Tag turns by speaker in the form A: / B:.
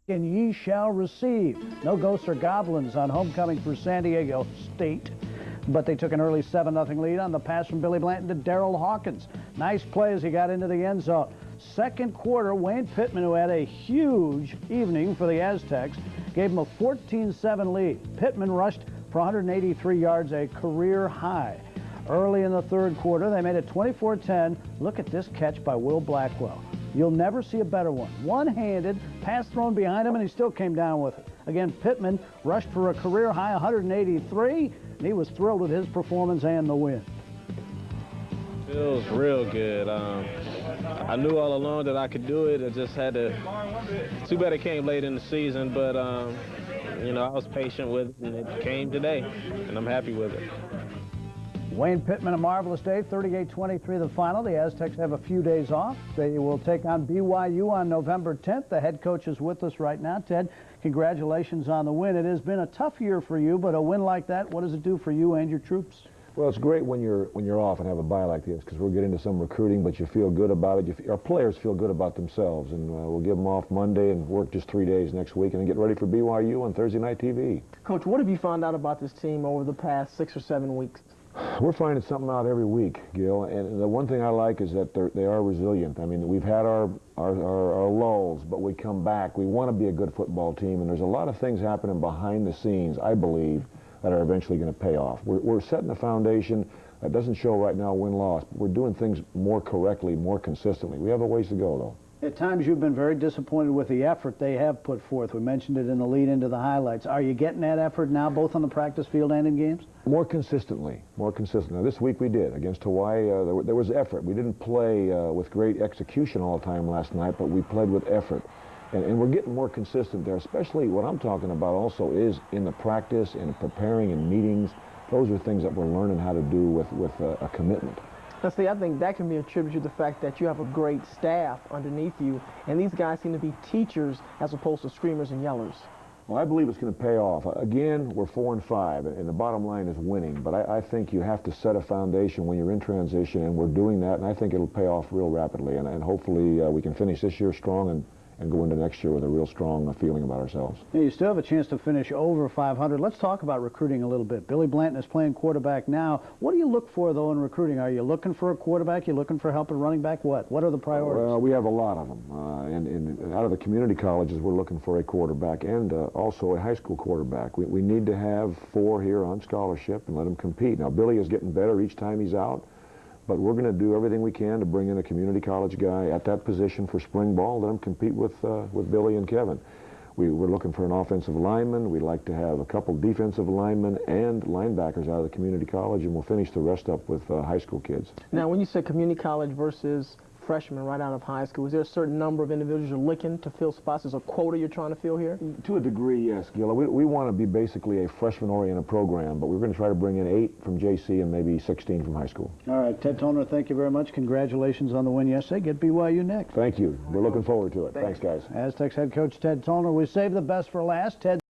A: and ye shall receive. No ghosts or goblins on homecoming for San Diego State, but they took an early 7-0 lead on the pass from Billy Blanton to Darrell Hawkins. Nice play as he got into the end zone. Second quarter, Wayne Pittman, who had a huge evening for the Aztecs, gave him a 14-7 lead. Pittman rushed for 183 yards, a career high. Early in the third quarter, they made it 24-10. Look at this catch by Will Blackwell. You'll never see a better one. One-handed, pass thrown behind him, and he still came down with it. Again, Pittman rushed for a career high 183, and he was thrilled with his performance and the win.
B: Feels real good. I knew all along that I could do it. I just had to. Too bad it came late in the season, but you know, I was patient with it, and it came today, and I'm happy with it.
A: Wayne Pittman, a marvelous day, 38-23 the final. The Aztecs have a few days off. They will take on BYU on November 10th. The head coach is with us right now. Ted, congratulations on the win. It has been a tough year for you, but a win like that, what does it do for you and your troops?
C: Well, it's great when you're off and have a bye like this, because we're getting into some recruiting, but you feel good about it. Our players feel good about themselves, and we'll give them off Monday and work just 3 days next week, and then get ready for BYU on Thursday night TV.
D: Coach, what have you found out about this team over the past 6 or 7 weeks?
C: We're finding something out every week, Gil, and the one thing I like is that they are resilient. I mean, we've had our lulls, but we come back. We want to be a good football team, and there's a lot of things happening behind the scenes, I believe, that are eventually going to pay off. We're setting a foundation that doesn't show right now win-loss, but we're doing things more correctly, more consistently. We have a ways to go, though.
A: At times you've been very disappointed with the effort they have put forth. We mentioned it in the lead into the highlights. Are you getting that effort now, both on the practice field and in games?
C: More consistently, more consistent. Now, this week we did. Against Hawaii, there was effort. We didn't play with great execution all the time last night, but we played with effort. And we're getting more consistent there, especially what I'm talking about also is in the practice and preparing in meetings. Those are things that we're learning how to do with a commitment.
D: Now, see, I think that can be attributed to the fact that you have a great staff underneath you, and these guys seem to be teachers as opposed to screamers and yellers.
C: Well, I believe it's going to pay off. Again, we're 4-5, and the bottom line is winning. But I think you have to set a foundation when you're in transition, and we're doing that, and I think it'll pay off real rapidly. And hopefully we can finish this year strong and go into next year with a real strong feeling about ourselves.
A: Yeah, you still have a chance to finish over 500. Let's talk about recruiting a little bit. Billy Blanton is playing quarterback now. What do you look for, though, in recruiting? Are you looking for a quarterback? You looking for help at running back? What are the priorities?
C: Well, we have a lot of them. And out of the community colleges, we're looking for a quarterback and also a high school quarterback. We need to have 4 here on scholarship and let them compete. Now, Billy is getting better each time he's out. But we're going to do everything we can to bring in a community college guy at that position for spring ball, let him compete with Billy and Kevin. We're looking for an offensive lineman. We'd like to have a couple defensive linemen and linebackers out of the community college, and we'll finish the rest up with high school kids.
D: Now, when you say community college versus freshmen right out of high school, is there a certain number of individuals you're looking to fill spots? Is a quota you're trying to fill here?
C: To a degree, yes, Gil. We want to be basically a freshman-oriented program, but we're going to try to bring in 8 from JC and maybe 16 from high school.
A: All right, Ted Tollner, thank you very much. Congratulations on the win yesterday. Get BYU next.
C: Thank you. We're looking forward to it. Thanks, guys.
A: Aztecs head coach Ted Tollner. We saved the best for last. Ted.